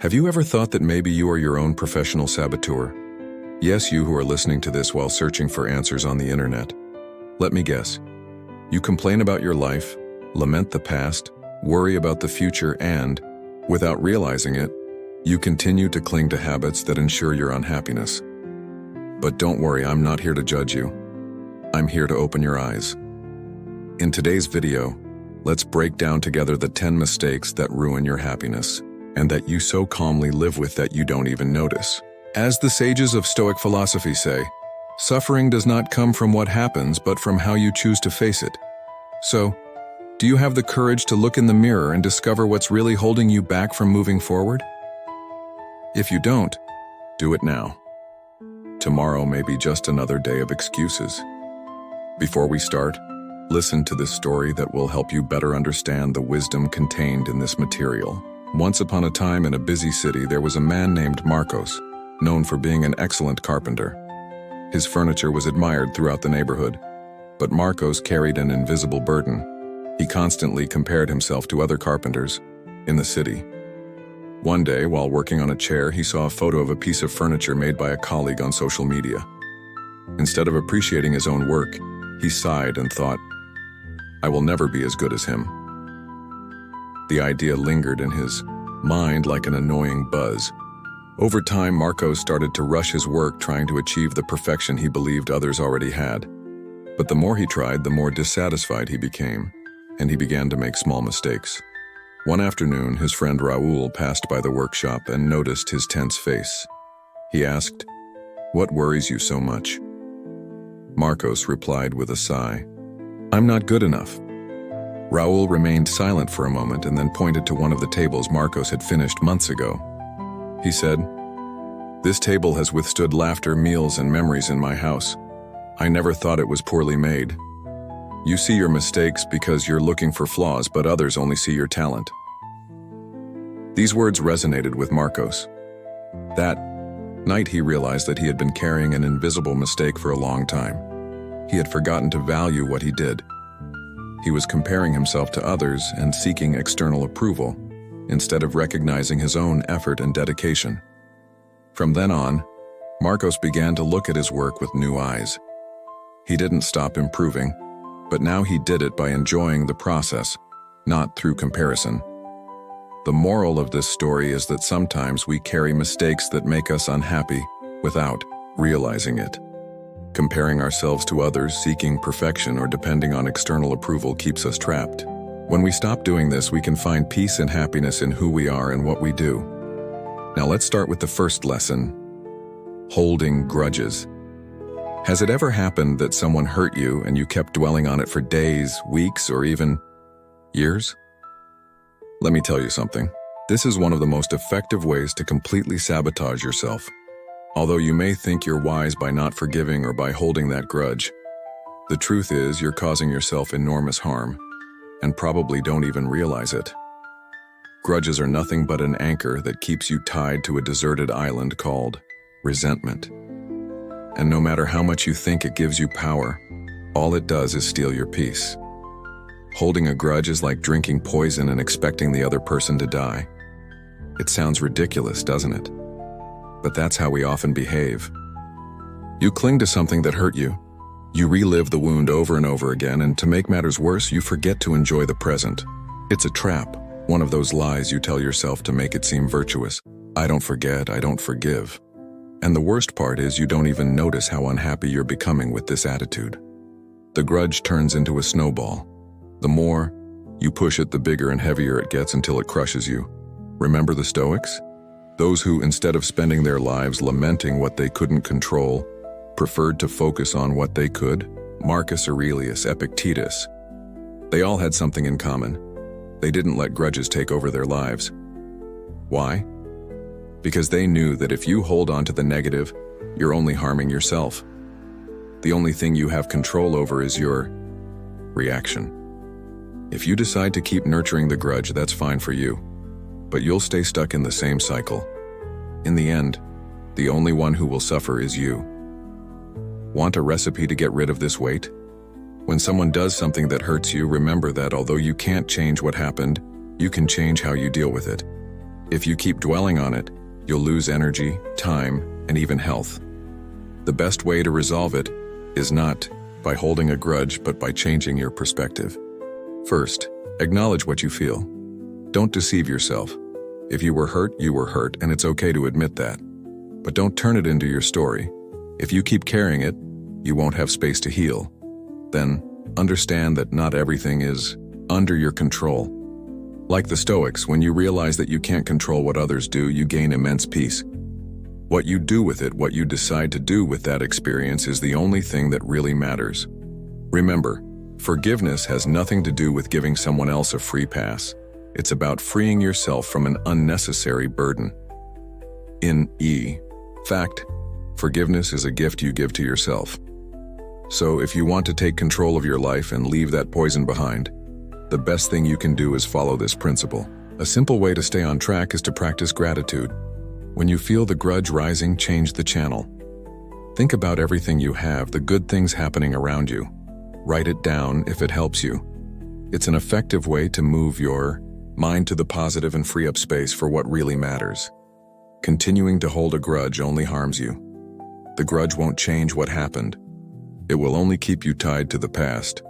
Have you ever thought that maybe you are your own professional saboteur? Yes, you who are listening to this while searching for answers on the internet. Let me guess. You complain about your life, lament the past, worry about the future, and, without realizing it, you continue to cling to habits that ensure your unhappiness. But don't worry, I'm not here to judge you. I'm here to open your eyes. In today's video, let's break down together the 10 mistakes that ruin your happiness, and that you so calmly live with that you don't even notice. As the sages of Stoic philosophy say, suffering does not come from what happens, but from how you choose to face it. So, do you have the courage to look in the mirror and discover what's really holding you back from moving forward? If you don't, do it now. Tomorrow may be just another day of excuses. Before we start, listen to this story that will help you better understand the wisdom contained in this material. Once upon a time in a busy city, there was a man named Marcos, known for being an excellent carpenter. His furniture was admired throughout the neighborhood, but Marcos carried an invisible burden. He constantly compared himself to other carpenters in the city. One day, while working on a chair, he saw a photo of a piece of furniture made by a colleague on social media. Instead of appreciating his own work, he sighed and thought, "I will never be as good as him." The idea lingered in his mind like an annoying buzz. Over time, Marcos started to rush his work, trying to achieve the perfection he believed others already had. But the more he tried, the more dissatisfied he became, and he began to make small mistakes. One afternoon, his friend Raul passed by the workshop and noticed his tense face. He asked, "What worries you so much?" Marcos replied with a sigh, "I'm not good enough." Raul remained silent for a moment and then pointed to one of the tables Marcos had finished months ago. He said, "This table has withstood laughter, meals, and memories in my house. I never thought it was poorly made. You see your mistakes because you're looking for flaws, but others only see your talent." These words resonated with Marcos. That night he realized that he had been carrying an invisible mistake for a long time. He had forgotten to value what he did. He was comparing himself to others and seeking external approval, instead of recognizing his own effort and dedication. From then on, Marcos began to look at his work with new eyes. He didn't stop improving, but now he did it by enjoying the process, not through comparison. The moral of this story is that sometimes we carry mistakes that make us unhappy without realizing it. Comparing ourselves to others, seeking perfection, or depending on external approval keeps us trapped. When we stop doing this, we can find peace and happiness in who we are and what we do. Now let's start with the first lesson: holding grudges. Has it ever happened that someone hurt you and you kept dwelling on it for days, weeks, or even years? Let me tell you something. This is one of the most effective ways to completely sabotage yourself. Although you may think you're wise by not forgiving or by holding that grudge, the truth is you're causing yourself enormous harm, and probably don't even realize it. Grudges are nothing but an anchor that keeps you tied to a deserted island called resentment. And no matter how much you think it gives you power, all it does is steal your peace. Holding a grudge is like drinking poison and expecting the other person to die. It sounds ridiculous, doesn't it? But that's how we often behave. You cling to something that hurt you. You relive the wound over and over again, and to make matters worse, you forget to enjoy the present. It's a trap, one of those lies you tell yourself to make it seem virtuous. I don't forget, I don't forgive. And the worst part is you don't even notice how unhappy you're becoming with this attitude. The grudge turns into a snowball. The more you push it, the bigger and heavier it gets until it crushes you. Remember the Stoics? Those who, instead of spending their lives lamenting what they couldn't control, preferred to focus on what they could. Marcus Aurelius, Epictetus. They all had something in common. They didn't let grudges take over their lives. Why? Because they knew that if you hold on to the negative, you're only harming yourself. The only thing you have control over is your reaction. If you decide to keep nurturing the grudge, that's fine for you, but you'll stay stuck in the same cycle. In the end, the only one who will suffer is you. Want a recipe to get rid of this weight? When someone does something that hurts you, remember that although you can't change what happened, you can change how you deal with it. If you keep dwelling on it, you'll lose energy, time, and even health. The best way to resolve it is not by holding a grudge, but by changing your perspective. First, acknowledge what you feel. Don't deceive yourself. If you were hurt, and it's okay to admit that. But don't turn it into your story. If you keep carrying it, you won't have space to heal. Then, understand that not everything is under your control. Like the Stoics, when you realize that you can't control what others do, you gain immense peace. What you do with it, what you decide to do with that experience, is the only thing that really matters. Remember, forgiveness has nothing to do with giving someone else a free pass. It's about freeing yourself from an unnecessary burden. In fact, forgiveness is a gift you give to yourself. So if you want to take control of your life and leave that poison behind, the best thing you can do is follow this principle. A simple way to stay on track is to practice gratitude. When you feel the grudge rising, change the channel. Think about everything you have, the good things happening around you. Write it down if it helps you. It's an effective way to move your mind to the positive and free up space for what really matters. Continuing to hold a grudge only harms you. The grudge won't change what happened. It will only keep you tied to the past.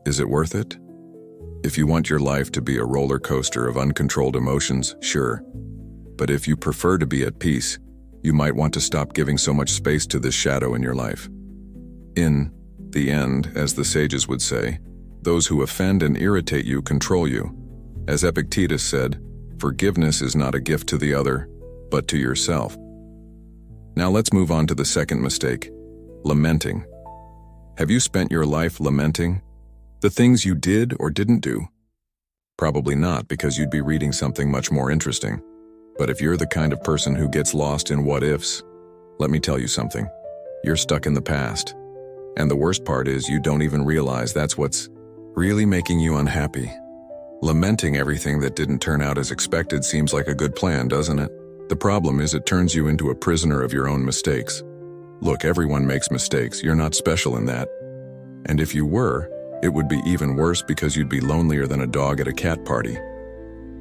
Is it worth it? If you want your life to be a roller coaster of uncontrolled emotions, sure. But if you prefer to be at peace, you might want to stop giving so much space to this shadow in your life. In the end, as the sages would say, those who offend and irritate you control you. As Epictetus said, forgiveness is not a gift to the other, but to yourself. Now let's move on to the second mistake, lamenting. Have you spent your life lamenting the things you did or didn't do? Probably not, because you'd be reading something much more interesting. But if you're the kind of person who gets lost in what-ifs, let me tell you something. You're stuck in the past. And the worst part is you don't even realize that's what's really making you unhappy. Lamenting everything that didn't turn out as expected seems like a good plan, doesn't it? The problem is it turns you into a prisoner of your own mistakes. Look, everyone makes mistakes. You're not special in that. And if you were, it would be even worse, because you'd be lonelier than a dog at a cat party.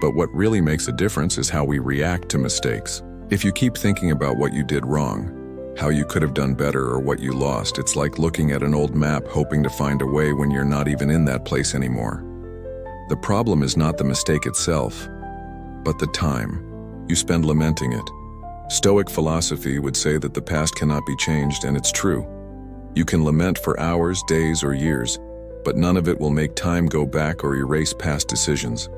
But what really makes a difference is how we react to mistakes. If you keep thinking about what you did wrong, how you could have done better, or what you lost, it's like looking at an old map hoping to find a way when you're not even in that place anymore. The problem is not the mistake itself, but the time you spend lamenting it. Stoic philosophy would say that the past cannot be changed, and it's true. You can lament for hours, days, or years, but none of it will make time go back or erase past decisions.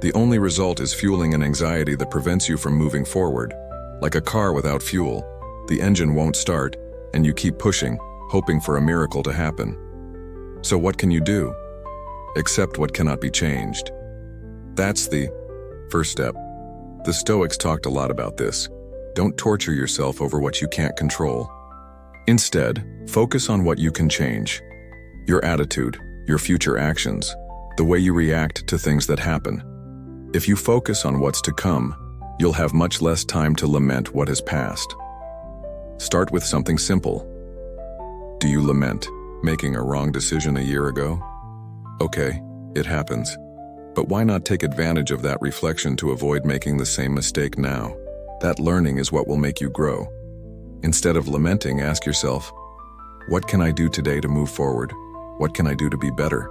The only result is fueling an anxiety that prevents you from moving forward. Like a car without fuel, the engine won't start, and you keep pushing, hoping for a miracle to happen. So what can you do? Accept what cannot be changed. That's the first step. The Stoics talked a lot about this. Don't torture yourself over what you can't control. Instead, focus on what you can change. Your attitude, your future actions, the way you react to things that happen. If you focus on what's to come, you'll have much less time to lament what has passed. Start with something simple. Do you lament making a wrong decision a year ago? Okay, it happens. But why not take advantage of that reflection to avoid making the same mistake now? That learning is what will make you grow. Instead of lamenting, ask yourself, what can I do today to move forward? What can I do to be better?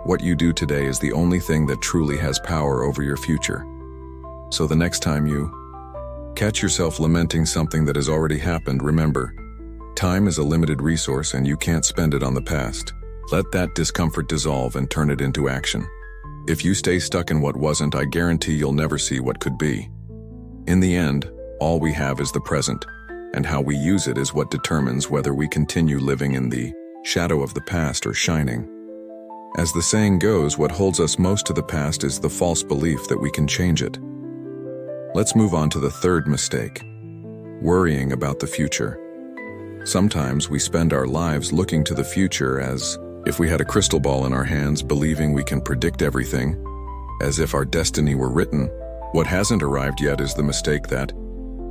What you do today is the only thing that truly has power over your future. So the next time you catch yourself lamenting something that has already happened, remember, time is a limited resource and you can't spend it on the past. Let that discomfort dissolve and turn it into action. If you stay stuck in what wasn't, I guarantee you'll never see what could be. In the end, all we have is the present, and how we use it is what determines whether we continue living in the shadow of the past or shining. As the saying goes, what holds us most to the past is the false belief that we can change it. Let's move on to the third mistake, worrying about the future. Sometimes we spend our lives looking to the future as if we had a crystal ball in our hands, believing we can predict everything, as if our destiny were written. What hasn't arrived yet is the mistake that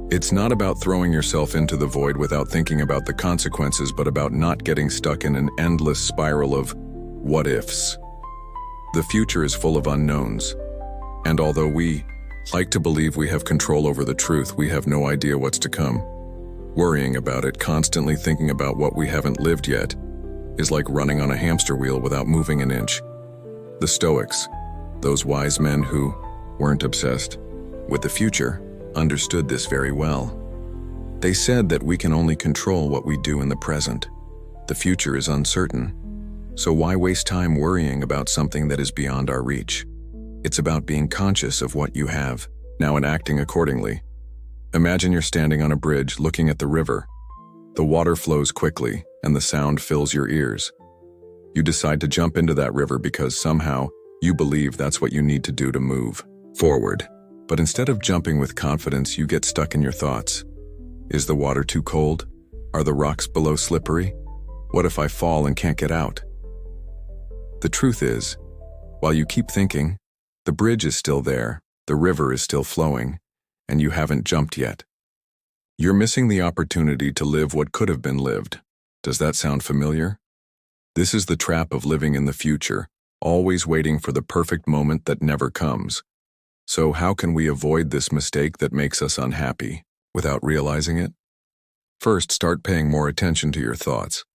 it's not about throwing yourself into the void without thinking about the consequences, but about not getting stuck in an endless spiral of what-ifs. The future is full of unknowns, and although we like to believe we have control over the truth, we have no idea what's to come. Worrying about it, constantly thinking about what we haven't lived yet, is like running on a hamster wheel without moving an inch. The Stoics, those wise men who weren't obsessed with the future, understood this very well. They said that we can only control what we do in the present. The future is uncertain, so why waste time worrying about something that is beyond our reach? It's about being conscious of what you have now and acting accordingly. Imagine you're standing on a bridge looking at the river. The water flows quickly and the sound fills your ears. You decide to jump into that river because somehow you believe that's what you need to do to move forward. But instead of jumping with confidence, you get stuck in your thoughts. Is the water too cold? Are the rocks below slippery? What if I fall and can't get out? The truth is, while you keep thinking, the bridge is still there, the river is still flowing, and you haven't jumped yet. You're missing the opportunity to live what could have been lived. Does that sound familiar? This is the trap of living in the future, always waiting for the perfect moment that never comes. So how can we avoid this mistake that makes us unhappy without realizing it? First, start paying more attention to your thoughts.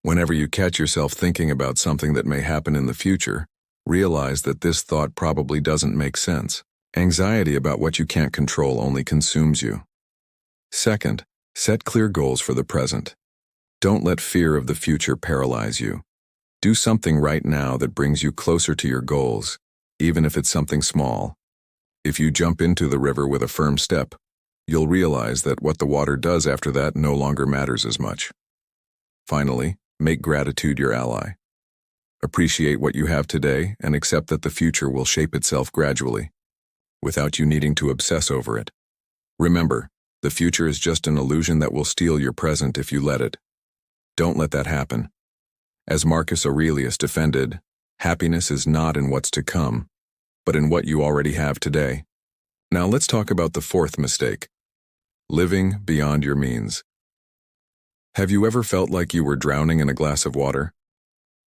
Whenever you catch yourself thinking about something that may happen in the future, realize that this thought probably doesn't make sense. Anxiety about what you can't control only consumes you. Second, set clear goals for the present. Don't let fear of the future paralyze you. Do something right now that brings you closer to your goals, even if it's something small. If you jump into the river with a firm step, you'll realize that what the water does after that no longer matters as much. Finally, make gratitude your ally. Appreciate what you have today and accept that the future will shape itself gradually, without you needing to obsess over it. Remember, the future is just an illusion that will steal your present if you let it. Don't let that happen. As Marcus Aurelius defended, happiness is not in what's to come, but in what you already have today. Now let's talk about the fourth mistake: living beyond your means. Have you ever felt like you were drowning in a glass of water?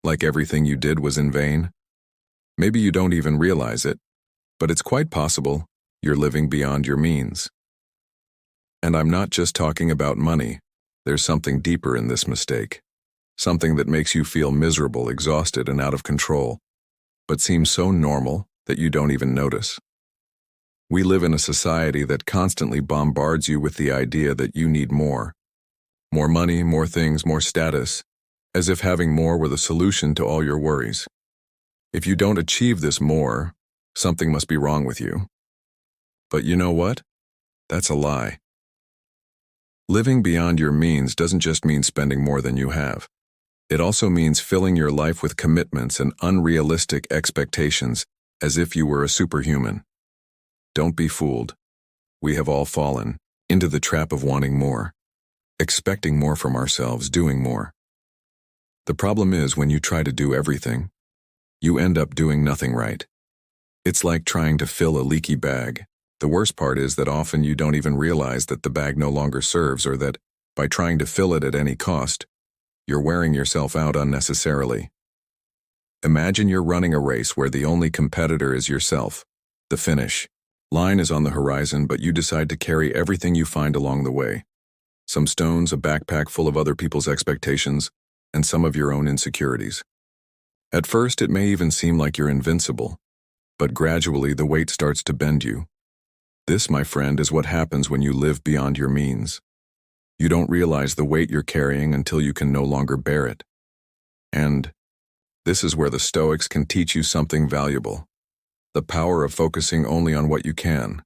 Like everything you did was in vain? Maybe you don't even realize it, but it's quite possible you're living beyond your means. And I'm not just talking about money. There's something deeper in this mistake. Something that makes you feel miserable, exhausted, and out of control, but seems so normal that you don't even notice. We live in a society that constantly bombards you with the idea that you need more. More money, more things, more status, as if having more were the solution to all your worries. If you don't achieve this more, something must be wrong with you. But you know what? That's a lie. Living beyond your means doesn't just mean spending more than you have. It also means filling your life with commitments and unrealistic expectations as if you were a superhuman. Don't be fooled. We have all fallen into the trap of wanting more, expecting more from ourselves, doing more. The problem is when you try to do everything, you end up doing nothing right. It's like trying to fill a leaky bag. The worst part is that often you don't even realize that the bag no longer serves, or that, by trying to fill it at any cost, you're wearing yourself out unnecessarily. Imagine you're running a race where the only competitor is yourself. The finish line is on the horizon, but you decide to carry everything you find along the way. Some stones, a backpack full of other people's expectations, and some of your own insecurities. At first, it may even seem like you're invincible, but gradually the weight starts to bend you. This, my friend, is what happens when you live beyond your means. You don't realize the weight you're carrying until you can no longer bear it. And this is where the Stoics can teach you something valuable: the power of focusing only on what you can.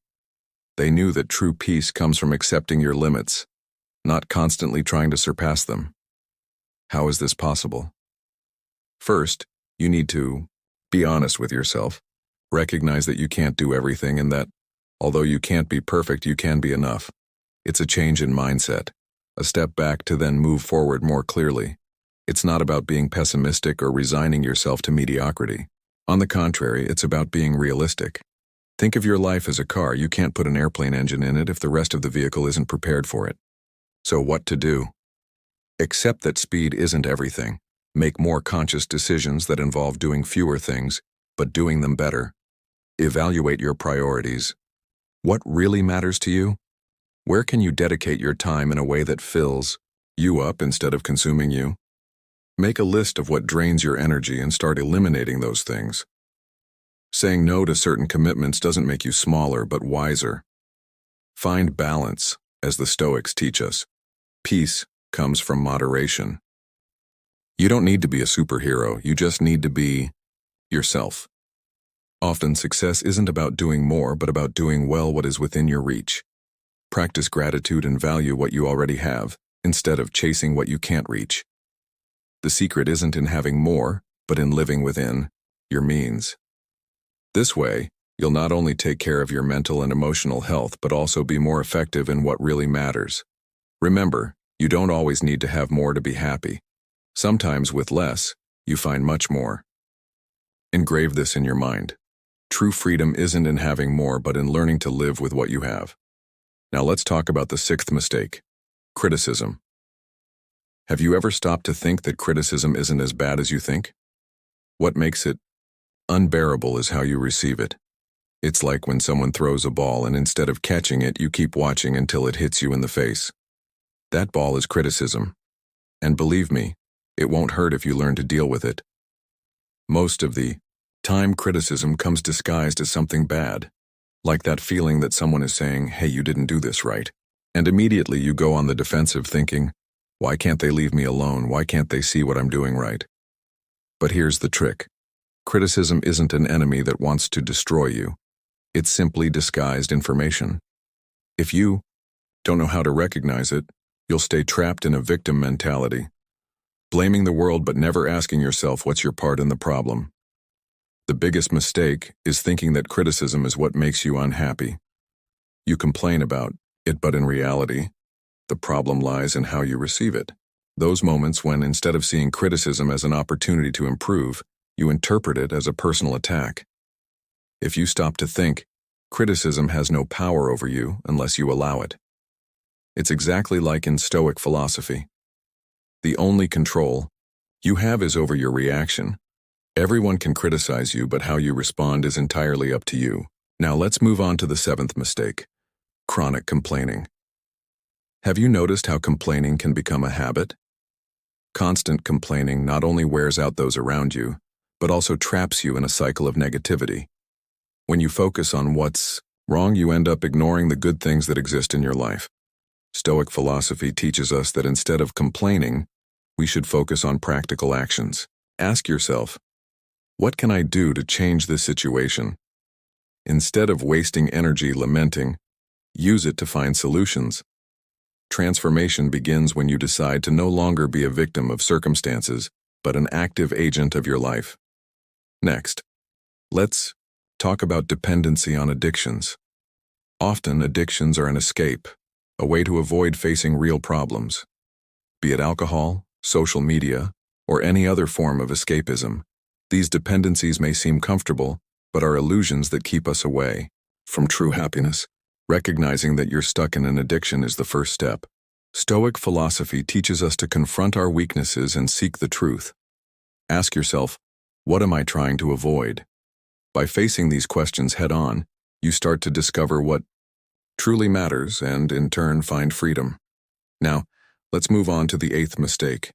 They knew that true peace comes from accepting your limits, not constantly trying to surpass them. How is this possible? First, you need to be honest with yourself. Recognize that you can't do everything, and that, although you can't be perfect, you can be enough. It's a change in mindset, a step back to then move forward more clearly. It's not about being pessimistic or resigning yourself to mediocrity. On the contrary, it's about being realistic. Think of your life as a car. You can't put an airplane engine in it if the rest of the vehicle isn't prepared for it. So what to do? Accept that speed isn't everything. Make more conscious decisions that involve doing fewer things, but doing them better. Evaluate your priorities. What really matters to you? Where can you dedicate your time in a way that fills you up instead of consuming you? Make a list of what drains your energy and start eliminating those things. Saying no to certain commitments doesn't make you smaller, but wiser. Find balance, as the Stoics teach us. Peace comes from moderation. You don't need to be a superhero, you just need to be yourself. Often, success isn't about doing more, but about doing well what is within your reach. Practice gratitude and value what you already have, instead of chasing what you can't reach. The secret isn't in having more, but in living within your means. This way, you'll not only take care of your mental and emotional health, but also be more effective in what really matters. Remember, you don't always need to have more to be happy. Sometimes with less, you find much more. Engrave this in your mind. True freedom isn't in having more, but in learning to live with what you have. Now let's talk about the sixth mistake: criticism. Have you ever stopped to think that criticism isn't as bad as you think? What makes it unbearable is how you receive it. It's like when someone throws a ball and instead of catching it, you keep watching until it hits you in the face. That ball is criticism. And believe me, it won't hurt if you learn to deal with it. Most of the time, criticism comes disguised as something bad, like that feeling that someone is saying, "Hey, you didn't do this right." And immediately you go on the defensive thinking, "Why can't they leave me alone? Why can't they see what I'm doing right?" But here's the trick. Criticism isn't an enemy that wants to destroy you. It's simply disguised information. If you don't know how to recognize it, you'll stay trapped in a victim mentality, blaming the world but never asking yourself what's your part in the problem. The biggest mistake is thinking that criticism is what makes you unhappy. You complain about it, but in reality, the problem lies in how you receive it. Those moments when, instead of seeing criticism as an opportunity to improve, you interpret it as a personal attack. If you stop to think, criticism has no power over you unless you allow it. It's exactly like in Stoic philosophy. The only control you have is over your reaction. Everyone can criticize you, but how you respond is entirely up to you. Now let's move on to the seventh mistake: chronic complaining. Have you noticed how complaining can become a habit? Constant complaining not only wears out those around you, but also traps you in a cycle of negativity. When you focus on what's wrong, you end up ignoring the good things that exist in your life. Stoic philosophy teaches us that instead of complaining, we should focus on practical actions. Ask yourself, what can I do to change this situation? Instead of wasting energy lamenting, use it to find solutions. Transformation begins when you decide to no longer be a victim of circumstances, but an active agent of your life. Next, let's talk about dependency on addictions. Often, addictions are an escape, a way to avoid facing real problems. Be it alcohol, social media, or any other form of escapism, these dependencies may seem comfortable, but are illusions that keep us away from true happiness. Recognizing that you're stuck in an addiction is the first step. Stoic philosophy teaches us to confront our weaknesses and seek the truth. Ask yourself, what am I trying to avoid? By facing these questions head-on, you start to discover what truly matters and, in turn, find freedom. Now, let's move on to the eighth mistake: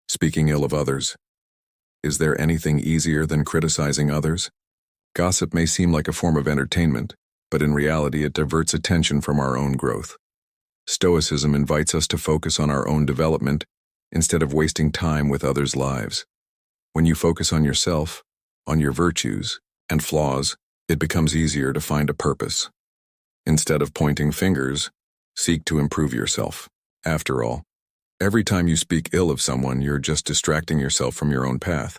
speaking ill of others. Is there anything easier than criticizing others? Gossip may seem like a form of entertainment, but in reality it diverts attention from our own growth. Stoicism invites us to focus on our own development instead of wasting time with others' lives. When you focus on yourself, on your virtues and flaws, it becomes easier to find a purpose. Instead of pointing fingers, seek to improve yourself. After all, every time you speak ill of someone, you're just distracting yourself from your own path.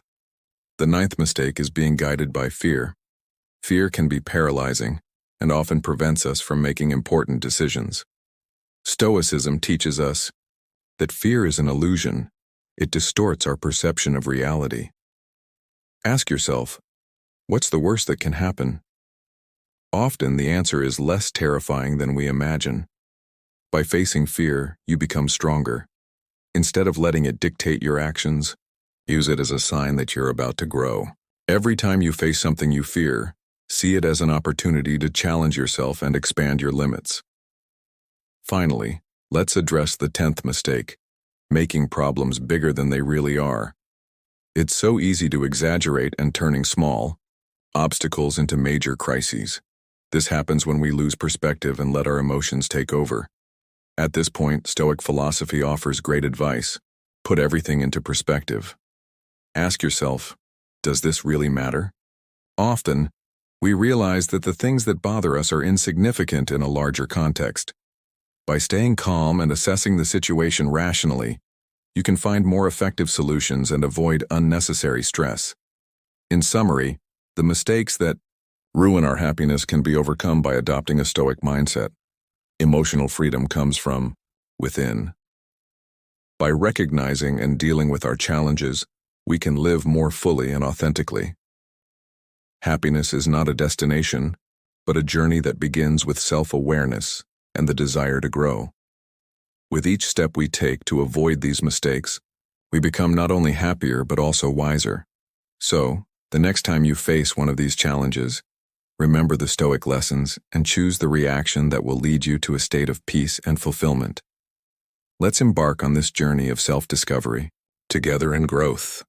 The ninth mistake is being guided by fear. Fear can be paralyzing and often prevents us from making important decisions. Stoicism teaches us that fear is an illusion. It distorts our perception of reality. Ask yourself, what's the worst that can happen? Often the answer is less terrifying than we imagine. By facing fear, you become stronger. Instead of letting it dictate your actions, use it as a sign that you're about to grow. Every time you face something you fear, See it as an opportunity to challenge yourself and expand your limits. Finally, let's address the 10th mistake, making problems bigger than they really are. It's so easy to exaggerate and turning small obstacles into major crises. This happens when we lose perspective and let our emotions take over. At this point, Stoic philosophy offers great advice. Put everything into perspective. Ask yourself, does this really matter? Often, we realize that the things that bother us are insignificant in a larger context. By staying calm and assessing the situation rationally, you can find more effective solutions and avoid unnecessary stress. In summary, the mistakes that ruin our happiness can be overcome by adopting a Stoic mindset. Emotional freedom comes from within. By recognizing and dealing with our challenges, we can live more fully and authentically. Happiness is not a destination, but a journey that begins with self-awareness and the desire to grow. With each step we take to avoid these mistakes, we become not only happier but also wiser. So, the next time you face one of these challenges, remember the Stoic lessons and choose the reaction that will lead you to a state of peace and fulfillment. Let's embark on this journey of self-discovery, together in growth.